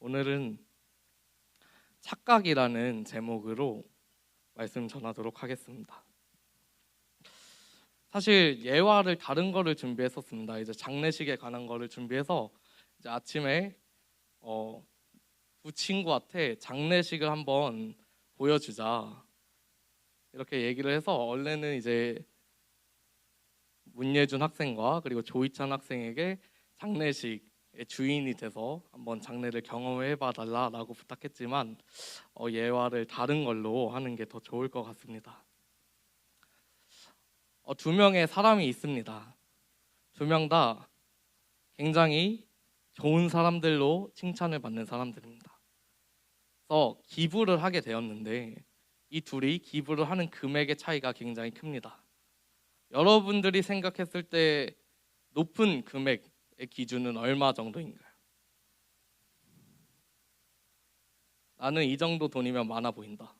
오늘은 착각이라는 제목으로 말씀 전하도록 하겠습니다. 사실 예화를 다른 거를 준비했었습니다. 이제 장례식에 관한 거를 준비해서 이제 아침에 두 친구한테 장례식을 한번 보여주자 이렇게 얘기를 해서 원래는 이제 문예준 학생과 그리고 조희찬 학생에게 장례식의 주인이 돼서 한번 장례를 경험해 봐달라고 부탁했지만 예화를 다른 걸로 하는 게 더 좋을 것 같습니다. 두 명의 사람이 있습니다. 두 명 다 굉장히 좋은 사람들로 칭찬을 받는 사람들입니다. 그래서 기부를 하게 되었는데 이 둘이 기부를 하는 금액의 차이가 굉장히 큽니다. 여러분들이 생각했을 때 높은 금액의 기준은 얼마 정도인가요? 나는 이 정도 돈이면 많아 보인다.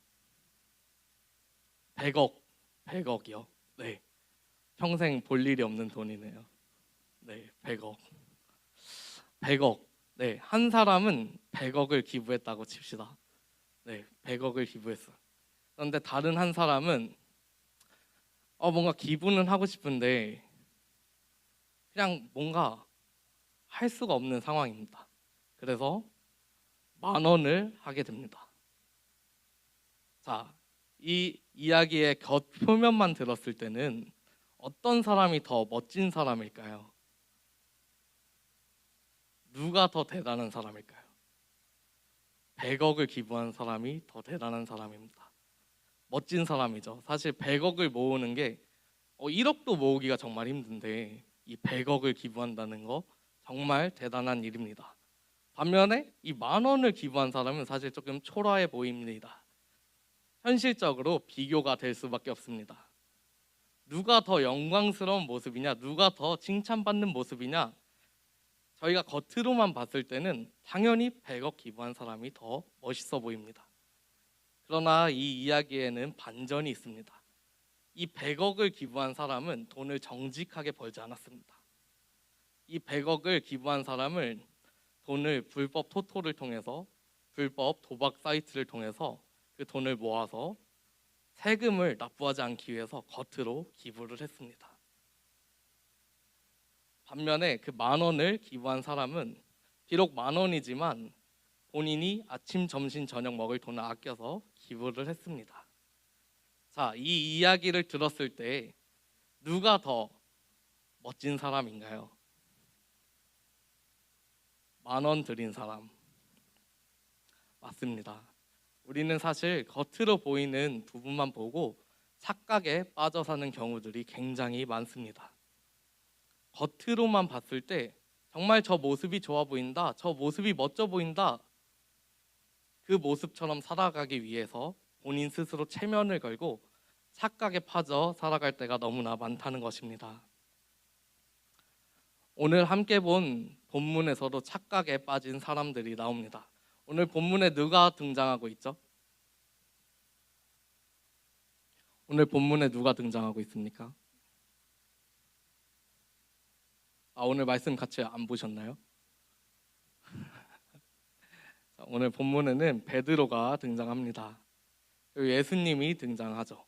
100억이요. 네, 평생 볼 일이 없는 돈이네요. 네, 100억. 네, 한 사람은 100억을 기부했다고 칩시다. 네, 100억을 기부했어. 그런데 다른 한 사람은 뭔가 기부는 하고 싶은데 그냥 뭔가 할 수가 없는 상황입니다. 그래서 10,000원을 하게 됩니다. 자, 이 이야기의 겉 표면만 들었을 때는 어떤 사람이 더 멋진 사람일까요? 누가 더 대단한 사람일까요? 100억을 기부한 사람이 더 대단한 사람입니다. 멋진 사람이죠. 사실 100억을 모으는 게 1억도 모으기가 정말 힘든데 이 100억을 기부한다는 거 정말 대단한 일입니다. 반면에 이 10,000원을 기부한 사람은 사실 조금 초라해 보입니다. 현실적으로 비교가 될 수밖에 없습니다. 누가 더 영광스러운 모습이냐, 누가 더 칭찬받는 모습이냐, 저희가 겉으로만 봤을 때는 당연히 100억 기부한 사람이 더 멋있어 보입니다. 그러나 이 이야기에는 반전이 있습니다. 이 100억을 기부한 사람은 돈을 정직하게 벌지 않았습니다. 이 100억을 기부한 사람은 돈을 불법 토토를 통해서, 불법 도박 사이트를 통해서 그 돈을 모아서 세금을 납부하지 않기 위해서 겉으로 기부를 했습니다. 반면에 그 10,000원을 기부한 사람은 비록 10,000원이지만 본인이 아침, 점심, 저녁 먹을 돈을 아껴서 기부를 했습니다. 자, 이 이야기를 들었을 때 누가 더 멋진 사람인가요? 10,000원 드린 사람. 맞습니다. 우리는 사실 겉으로 보이는 부분만 보고 착각에 빠져 사는 경우들이 굉장히 많습니다. 겉으로만 봤을 때 정말 저 모습이 좋아 보인다, 저 모습이 멋져 보인다, 그 모습처럼 살아가기 위해서 본인 스스로 체면을 걸고 착각에 빠져 살아갈 때가 너무나 많다는 것입니다. 오늘 함께 본 본문에서도 착각에 빠진 사람들이 나옵니다. 오늘 본문에 누가 등장하고 있죠? 오늘 본문에 누가 등장하고 있습니까? 오늘 말씀 같이 안 보셨나요? 오늘 본문에는 베드로가 등장합니다. 그리고 예수님이 등장하죠.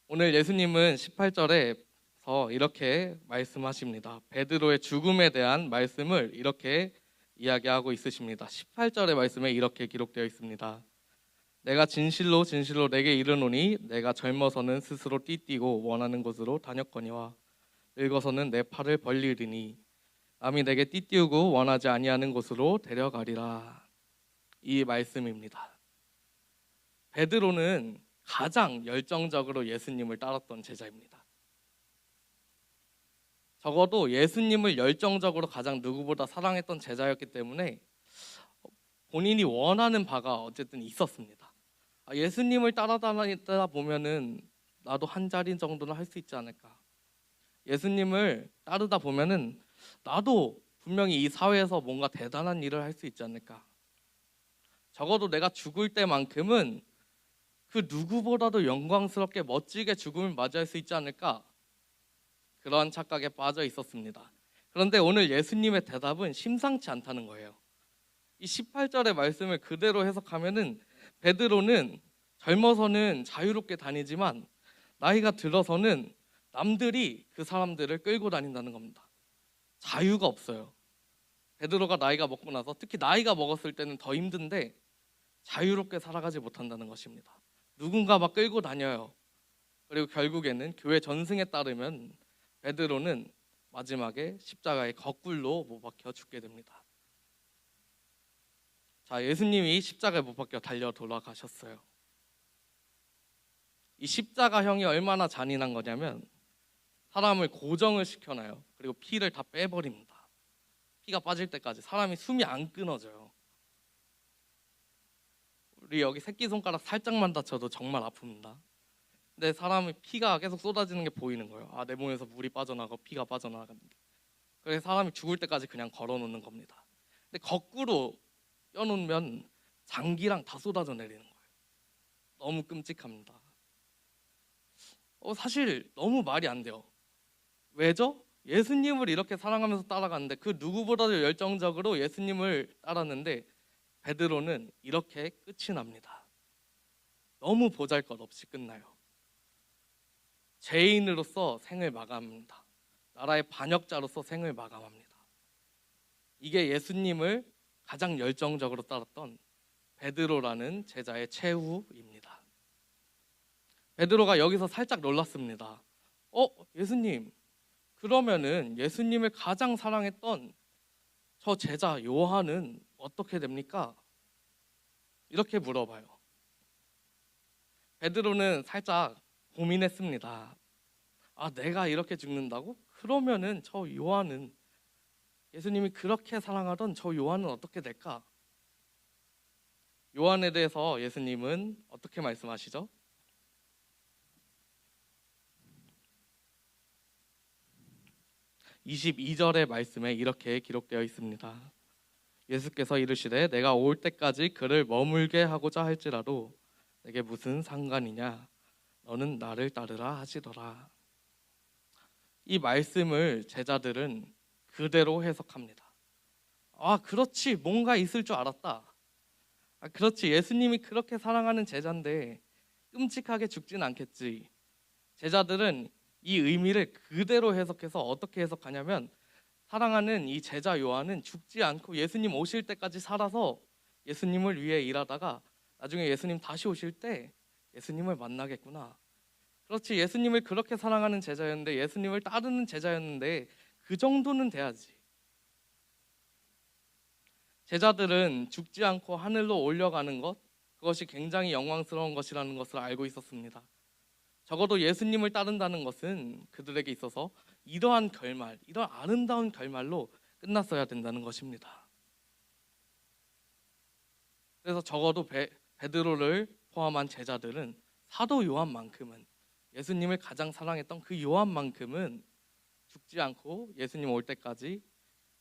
오늘 예수님은 18절에서 이렇게 말씀하십니다. 베드로의 죽음에 대한 말씀을 이렇게 이야기하고 있으십니다. 18절의 말씀에 이렇게 기록되어 있습니다. 내가 진실로 진실로 내게 이르노니 내가 젊어서는 스스로 띠뛰고 원하는 곳으로 다녔거니와 늙어서는 내 팔을 벌리리니 남이 내게 띠띠우고 원하지 아니하는 곳으로 데려가리라. 이 말씀입니다. 베드로는 가장 열정적으로 예수님을 따랐던 제자입니다. 적어도 예수님을 열정적으로 가장 누구보다 사랑했던 제자였기 때문에 본인이 원하는 바가 어쨌든 있었습니다. 예수님을 따라다니다 보면은 나도 한 자리 정도는 할 수 있지 않을까. 예수님을 따르다 보면은 나도 분명히 이 사회에서 뭔가 대단한 일을 할 수 있지 않을까. 적어도 내가 죽을 때만큼은 그 누구보다도 영광스럽게 멋지게 죽음을 맞이할 수 있지 않을까. 그러한 착각에 빠져 있었습니다. 그런데 오늘 예수님의 대답은 심상치 않다는 거예요. 이 18절의 말씀을 그대로 해석하면은 베드로는 젊어서는 자유롭게 다니지만 나이가 들어서는 남들이 그 사람들을 끌고 다닌다는 겁니다. 자유가 없어요. 베드로가 나이가 먹고 나서, 특히 나이가 먹었을 때는 더 힘든데 자유롭게 살아가지 못한다는 것입니다. 누군가 막 끌고 다녀요. 그리고 결국에는 교회 전승에 따르면 베드로는 마지막에 십자가에 거꾸로 못 박혀 죽게 됩니다. 자, 예수님이 십자가에 못 박혀 달려 돌아가셨어요. 이 십자가형이 얼마나 잔인한 거냐면 사람을 고정을 시켜놔요. 그리고 피를 다 빼버립니다. 피가 빠질 때까지 사람이 숨이 안 끊어져요. 우리 여기 새끼손가락 살짝만 다쳐도 정말 아픕니다. 근데 사람이 피가 계속 쏟아지는 게 보이는 거예요. 아, 내 몸에서 물이 빠져나가고 피가 빠져나가는 게. 그래서 사람이 죽을 때까지 그냥 걸어놓는 겁니다. 근데 거꾸로 껴놓으면 장기랑 다 쏟아져 내리는 거예요. 너무 끔찍합니다. 사실 너무 말이 안 돼요. 왜죠? 예수님을 이렇게 사랑하면서 따라갔는데, 그 누구보다도 열정적으로 예수님을 따랐는데 베드로는 이렇게 끝이 납니다. 너무 보잘것없이 끝나요. 죄인으로서 생을 마감합니다. 나라의 반역자로서 생을 마감합니다. 이게 예수님을 가장 열정적으로 따랐던 베드로라는 제자의 최후입니다. 베드로가 여기서 살짝 놀랐습니다. 예수님, 그러면은 예수님을 가장 사랑했던 저 제자 요한은 어떻게 됩니까? 이렇게 물어봐요. 베드로는 살짝 고민했습니다. 아, 내가 이렇게 죽는다고? 그러면은 저 요한은, 예수님이 그렇게 사랑하던 저 요한은 어떻게 될까? 요한에 대해서 예수님은 어떻게 말씀하시죠? 22절의 말씀에 이렇게 기록되어 있습니다. 예수께서 이르시되 내가 올 때까지 그를 머물게 하고자 할지라도 내게 무슨 상관이냐, 너는 나를 따르라 하시더라. 이 말씀을 제자들은 그대로 해석합니다. 아, 그렇지, 뭔가 있을 줄 알았다. 아, 그렇지, 예수님이 그렇게 사랑하는 제자인데 끔찍하게 죽진 않겠지. 제자들은 이 의미를 그대로 해석해서 어떻게 해석하냐면, 사랑하는 이 제자 요한은 죽지 않고 예수님 오실 때까지 살아서 예수님을 위해 일하다가 나중에 예수님 다시 오실 때 예수님을 만나겠구나. 그렇지, 예수님을 그렇게 사랑하는 제자였는데, 예수님을 따르는 제자였는데 그 정도는 돼야지. 제자들은 죽지 않고 하늘로 올려가는 것, 그것이 굉장히 영광스러운 것이라는 것을 알고 있었습니다. 적어도 예수님을 따른다는 것은 그들에게 있어서 이러한 결말, 이러한 아름다운 결말로 끝났어야 된다는 것입니다. 그래서 적어도 베드로를 포함한 제자들은 사도 요한만큼은, 예수님을 가장 사랑했던 그 요한만큼은 죽지 않고 예수님 올 때까지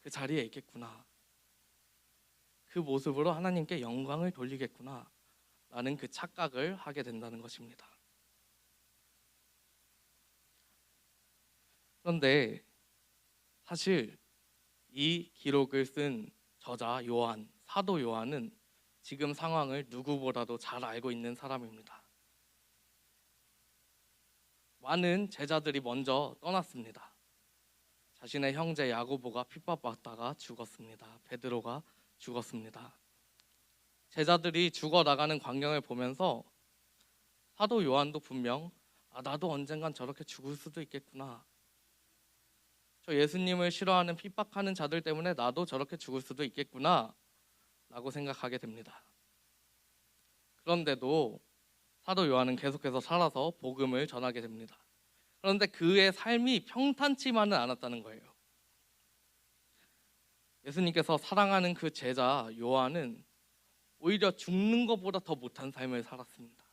그 자리에 있겠구나, 그 모습으로 하나님께 영광을 돌리겠구나 라는 그 착각을 하게 된다는 것입니다. 그런데 사실 이 기록을 쓴 저자 요한, 사도 요한은 지금 상황을 누구보다도 잘 알고 있는 사람입니다. 많은 제자들이 먼저 떠났습니다. 자신의 형제 야고보가 핍박받다가 죽었습니다. 베드로가 죽었습니다. 제자들이 죽어나가는 광경을 보면서 사도 요한도 분명 나도 언젠간 저렇게 죽을 수도 있겠구나, 저 예수님을 싫어하는 핍박하는 자들 때문에 나도 저렇게 죽을 수도 있겠구나 라고 생각하게 됩니다. 그런데도 사도 요한은 계속해서 살아서 복음을 전하게 됩니다. 그런데 그의 삶이 평탄치만은 않았다는 거예요. 예수님께서 사랑하는 그 제자 요한은 오히려 죽는 것보다 더 못한 삶을 살았습니다.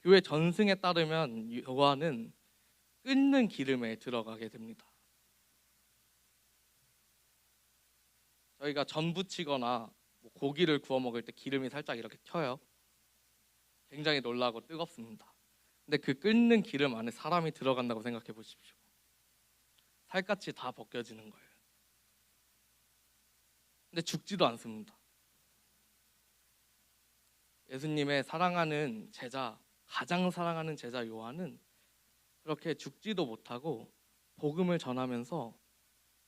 교회 전승에 따르면 요한은 끓는 기름에 들어가게 됩니다. 저희가 전 부치거나 고기를 구워 먹을 때 기름이 살짝 이렇게 튀어요. 굉장히 놀라고 뜨겁습니다. 근데 그 끓는 기름 안에 사람이 들어간다고 생각해 보십시오. 살갗이 다 벗겨지는 거예요. 근데 죽지도 않습니다. 예수님의 사랑하는 제자, 가장 사랑하는 제자 요한은 그렇게 죽지도 못하고 복음을 전하면서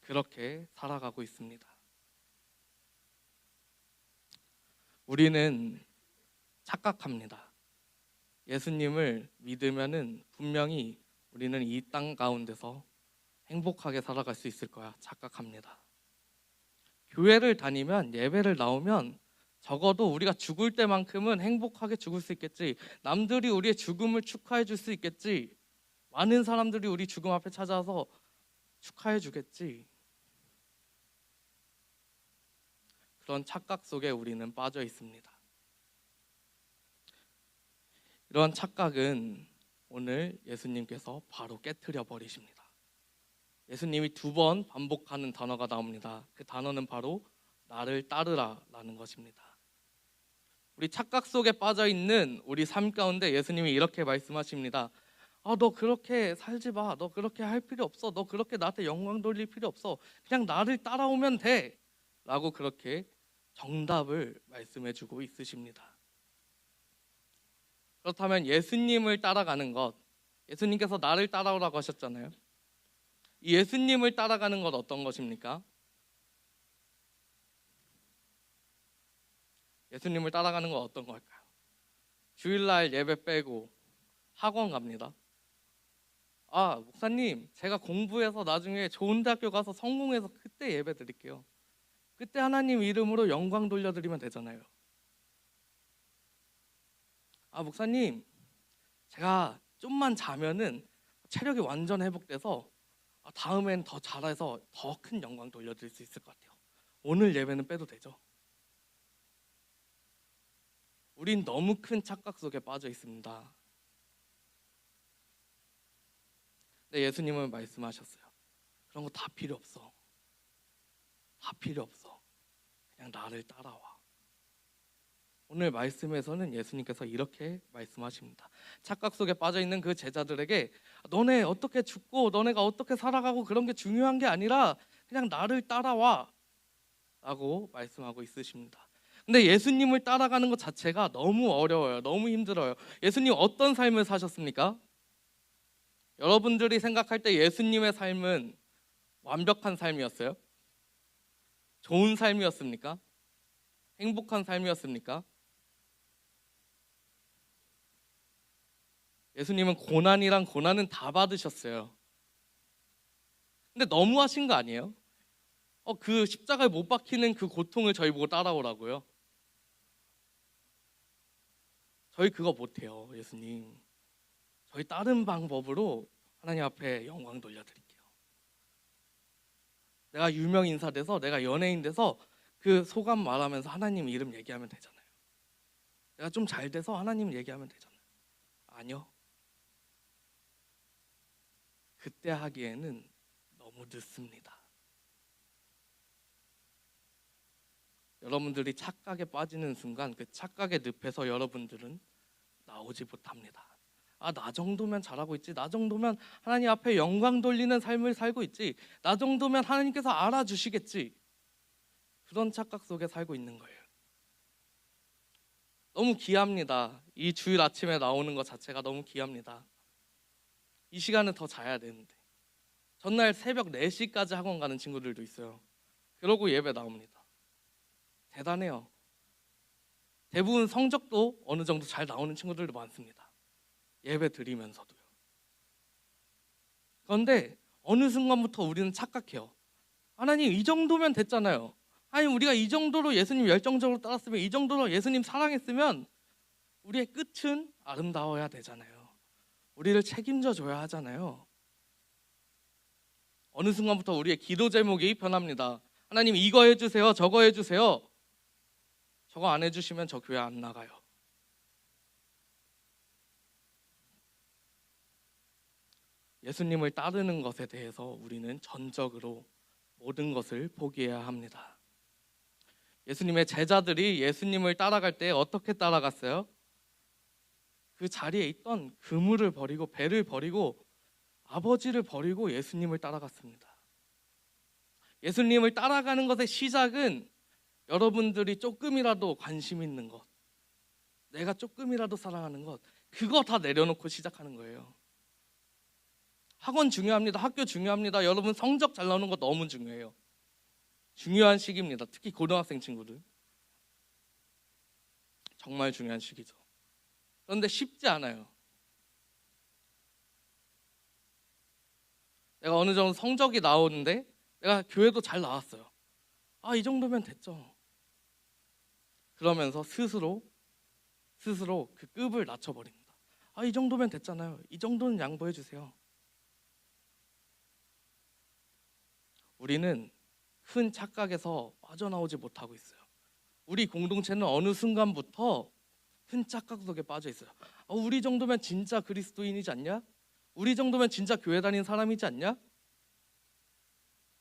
그렇게 살아가고 있습니다. 우리는 착각합니다. 예수님을 믿으면은 분명히 우리는 이 땅 가운데서 행복하게 살아갈 수 있을 거야 착각합니다. 교회를 다니면, 예배를 나오면 적어도 우리가 죽을 때만큼은 행복하게 죽을 수 있겠지, 남들이 우리의 죽음을 축하해 줄 수 있겠지, 많은 사람들이 우리 죽음 앞에 찾아와서 축하해 주겠지, 그런 착각 속에 우리는 빠져 있습니다. 이런 착각은 오늘 예수님께서 바로 깨트려 버리십니다. 예수님이 2번 반복하는 단어가 나옵니다. 그 단어는 바로 나를 따르라 라는 것입니다. 우리 착각 속에 빠져 있는 우리 삶 가운데 예수님이 이렇게 말씀하십니다. 너 그렇게 살지 마. 너 그렇게 할 필요 없어. 너 그렇게 나한테 영광 돌릴 필요 없어. 그냥 나를 따라오면 돼 라고 그렇게 정답을 말씀해 주고 있으십니다. 그렇다면 예수님을 따라가는 것, 예수님께서 나를 따라오라고 하셨잖아요. 이 예수님을 따라가는 것 어떤 것입니까? 예수님을 따라가는 건 어떤 걸까요? 주일날 예배 빼고 학원 갑니다. 목사님, 제가 공부해서 나중에 좋은 대학교 가서 성공해서 그때 예배 드릴게요. 그때 하나님 이름으로 영광 돌려드리면 되잖아요. 목사님, 제가 좀만 자면은 체력이 완전 회복돼서 다음엔 더 잘해서 더 큰 영광 돌려드릴 수 있을 것 같아요. 오늘 예배는 빼도 되죠? 우린 너무 큰 착각 속에 빠져 있습니다. 근데 예수님은 말씀하셨어요. 그런 거 다 필요 없어. 다 필요 없어. 그냥 나를 따라와. 오늘 말씀에서는 예수님께서 이렇게 말씀하십니다. 착각 속에 빠져 있는 그 제자들에게 너네 어떻게 죽고 너네가 어떻게 살아가고 그런 게 중요한 게 아니라 그냥 나를 따라와 라고 말씀하고 있으십니다. 근데 예수님을 따라가는 것 자체가 너무 어려워요. 너무 힘들어요. 예수님 어떤 삶을 사셨습니까? 여러분들이 생각할 때 예수님의 삶은 완벽한 삶이었어요? 좋은 삶이었습니까? 행복한 삶이었습니까? 예수님은 고난이란 고난은 다 받으셨어요. 근데 너무하신 거 아니에요? 그 십자가에 못 박히는 그 고통을 저희 보고 따라오라고요? 저희 그거 못해요. 예수님, 저희 다른 방법으로 하나님 앞에 영광 돌려드릴게요. 내가 유명 인사 돼서, 내가 연예인 돼서 그 소감 말하면서 하나님 이름 얘기하면 되잖아요. 내가 좀 잘 돼서 하나님 얘기하면 되잖아요. 아니요. 그때 하기에는 너무 늦습니다. 여러분들이 착각에 빠지는 순간 그 착각의 늪에서 여러분들은 나오지 못합니다. 나 정도면 잘하고 있지. 나 정도면 하나님 앞에 영광 돌리는 삶을 살고 있지. 나 정도면 하나님께서 알아주시겠지. 그런 착각 속에 살고 있는 거예요. 너무 귀합니다. 이 주일 아침에 나오는 것 자체가 너무 귀합니다. 이 시간은 더 자야 되는데. 전날 새벽 4시까지 학원 가는 친구들도 있어요. 그러고 예배 나옵니다. 대단해요. 대부분 성적도 어느 정도 잘 나오는 친구들도 많습니다. 예배 드리면서도요. 그런데 어느 순간부터 우리는 착각해요. 하나님 이 정도면 됐잖아요. 아니 우리가 이 정도로 예수님 열정적으로 따랐으면, 이 정도로 예수님 사랑했으면 우리의 끝은 아름다워야 되잖아요. 우리를 책임져 줘야 하잖아요. 어느 순간부터 우리의 기도 제목이 변합니다. 하나님 이거 해주세요. 저거 해주세요. 저거 안 해주시면 저 교회 안 나가요. 예수님을 따르는 것에 대해서 우리는 전적으로 모든 것을 포기해야 합니다. 예수님의 제자들이 예수님을 따라갈 때 어떻게 따라갔어요? 그 자리에 있던 그물을 버리고 배를 버리고 아버지를 버리고 예수님을 따라갔습니다. 예수님을 따라가는 것의 시작은 여러분들이 조금이라도 관심 있는 것, 내가 조금이라도 사랑하는 것, 그거 다 내려놓고 시작하는 거예요. 학원 중요합니다. 학교 중요합니다. 여러분 성적 잘 나오는 거 너무 중요해요. 중요한 시기입니다. 특히 고등학생 친구들. 정말 중요한 시기죠. 그런데 쉽지 않아요. 내가 어느 정도 성적이 나오는데 내가 교회도 잘 나왔어요. 이 정도면 됐죠. 그러면서 스스로 그 급을 낮춰버립니다. 이 정도면 됐잖아요. 이 정도는 양보해 주세요. 우리는 큰 착각에서 빠져나오지 못하고 있어요. 우리 공동체는 어느 순간부터 큰 착각 속에 빠져 있어요. 우리 정도면 진짜 그리스도인이지 않냐? 우리 정도면 진짜 교회 다니는 사람이지 않냐?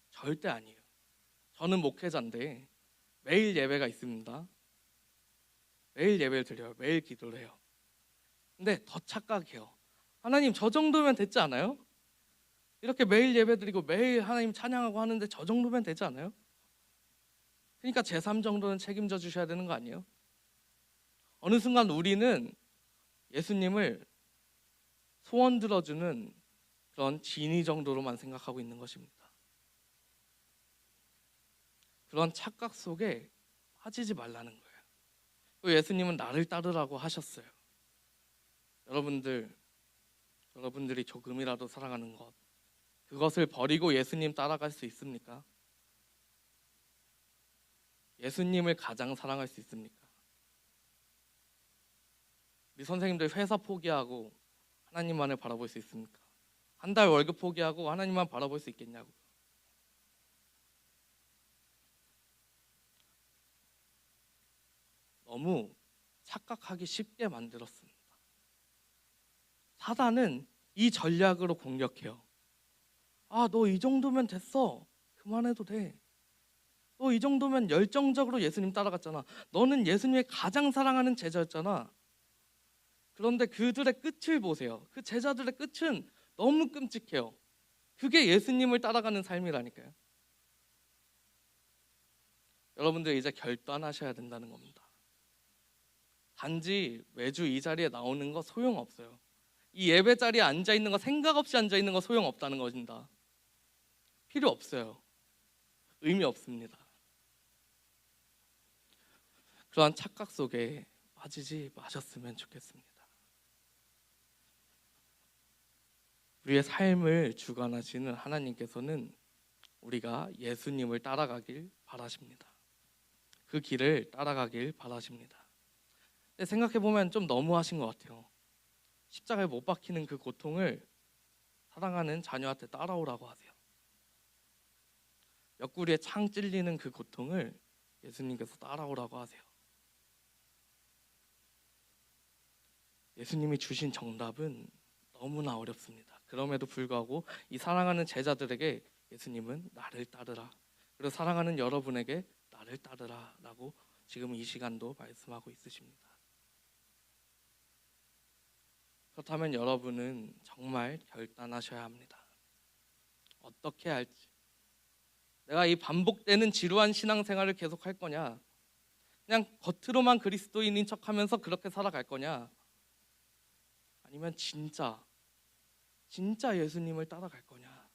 절대 아니에요. 저는 목회자인데 매일 예배가 있습니다. 매일 예배를 드려요. 매일 기도를 해요. 근데 더 착각해요. 하나님 저 정도면 됐지 않아요? 이렇게 매일 예배 드리고 매일 하나님 찬양하고 하는데 저 정도면 되지 않아요? 그러니까 제3 정도는 책임져 주셔야 되는 거 아니에요? 어느 순간 우리는 예수님을 소원 들어주는 그런 지니 정도로만 생각하고 있는 것입니다. 그런 착각 속에 빠지지 말라는 거예요. 또 예수님은 나를 따르라고 하셨어요. 여러분들이 조금이라도 사랑하는 것, 그것을 버리고 예수님 따라갈 수 있습니까? 예수님을 가장 사랑할 수 있습니까? 우리 선생님들 회사 포기하고 하나님만을 바라볼 수 있습니까? 한 달 월급 포기하고 하나님만 바라볼 수 있겠냐고요. 너무 착각하기 쉽게 만들었습니다. 사단은 이 전략으로 공격해요. 너 이 정도면 됐어. 그만해도 돼. 너 이 정도면 열정적으로 예수님 따라갔잖아. 너는 예수님의 가장 사랑하는 제자였잖아. 그런데 그들의 끝을 보세요. 그 제자들의 끝은 너무 끔찍해요. 그게 예수님을 따라가는 삶이라니까요. 여러분들 이제 결단하셔야 된다는 겁니다. 단지 매주 이 자리에 나오는 거 소용없어요. 이 예배 자리에 앉아있는 거, 생각 없이 앉아있는 거 소용없다는 것입니다. 필요 없어요. 의미 없습니다. 그러한 착각 속에 빠지지 마셨으면 좋겠습니다. 우리의 삶을 주관하시는 하나님께서는 우리가 예수님을 따라가길 바라십니다. 그 길을 따라가길 바라십니다. 근데 생각해보면 좀 너무하신 것 같아요. 십자가에 못 박히는 그 고통을 사랑하는 자녀한테 따라오라고 하세요. 옆구리에 창 찔리는 그 고통을 예수님께서 따라오라고 하세요. 예수님이 주신 정답은 너무나 어렵습니다. 그럼에도 불구하고 이 사랑하는 제자들에게 예수님은 나를 따르라, 그리고 사랑하는 여러분에게 나를 따르라 라고 지금 이 시간도 말씀하고 있으십니다. 그렇다면 여러분은 정말 결단하셔야 합니다. 어떻게 할지. 내가 이 반복되는 지루한 신앙생활을 계속 할 거냐, 그냥 겉으로만 그리스도인인 척하면서 그렇게 살아갈 거냐, 아니면 진짜 예수님을 따라갈 거냐.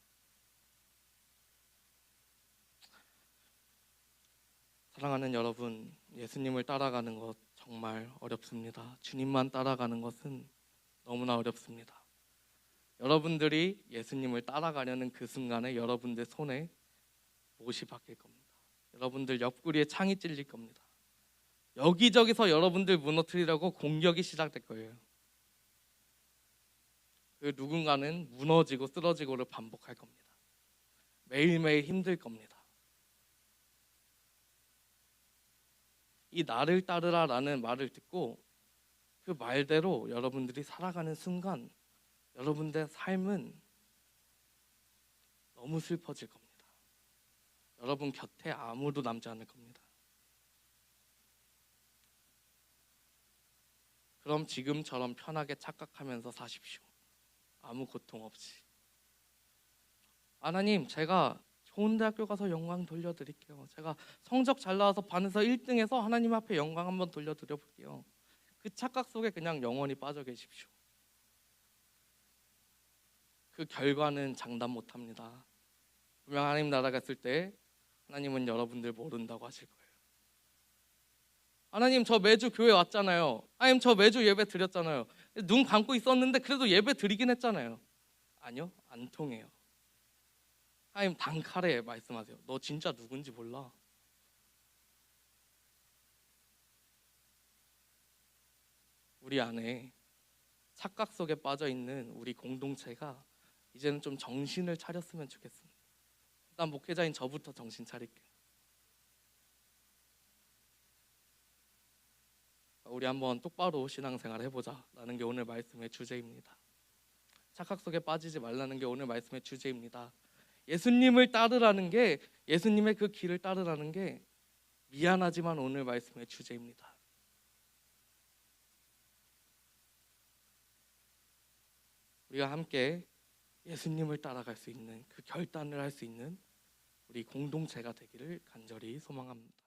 사랑하는 여러분, 예수님을 따라가는 것 정말 어렵습니다. 주님만 따라가는 것은 너무나 어렵습니다. 여러분들이 예수님을 따라가려는 그 순간에 여러분들 손에 못이 박힐 겁니다. 여러분들 옆구리에 창이 찔릴 겁니다. 여기저기서 여러분들 무너뜨리려고 공격이 시작될 거예요. 그 누군가는 무너지고 쓰러지고를 반복할 겁니다. 매일매일 힘들 겁니다. 이 나를 따르라라는 말을 듣고 그 말대로 여러분들이 살아가는 순간 여러분들의 삶은 너무 슬퍼질 겁니다. 여러분 곁에 아무도 남지 않을 겁니다. 그럼 지금처럼 편하게 착각하면서 사십시오. 아무 고통 없이. 하나님, 제가 좋은 대학교 가서 영광 돌려드릴게요. 제가 성적 잘 나와서 반에서 1등해서 하나님 앞에 영광 한번 돌려드려 볼게요. 그 착각 속에 그냥 영원히 빠져 계십시오. 그 결과는 장담 못합니다. 분명 하나님 나라 갔을 때 하나님은 여러분들 모른다고 하실 거예요. 하나님 저 매주 교회 왔잖아요. 하나님 저 매주 예배 드렸잖아요. 눈 감고 있었는데 그래도 예배 드리긴 했잖아요. 아니요, 안 통해요. 하나님 단칼에 말씀하세요. 너 진짜 누군지 몰라. 우리 안에 착각 속에 빠져 있는 우리 공동체가 이제는 좀 정신을 차렸으면 좋겠습니다. 일단 목회자인 저부터 정신 차릴게요. 우리 한번 똑바로 신앙생활 해보자라는 게 오늘 말씀의 주제입니다. 착각 속에 빠지지 말라는 게 오늘 말씀의 주제입니다. 예수님을 따르라는 게, 예수님의 그 길을 따르라는 게 미안하지만 오늘 말씀의 주제입니다. 우리가 함께 예수님을 따라갈 수 있는 그 결단을 할 수 있는 우리 공동체가 되기를 간절히 소망합니다.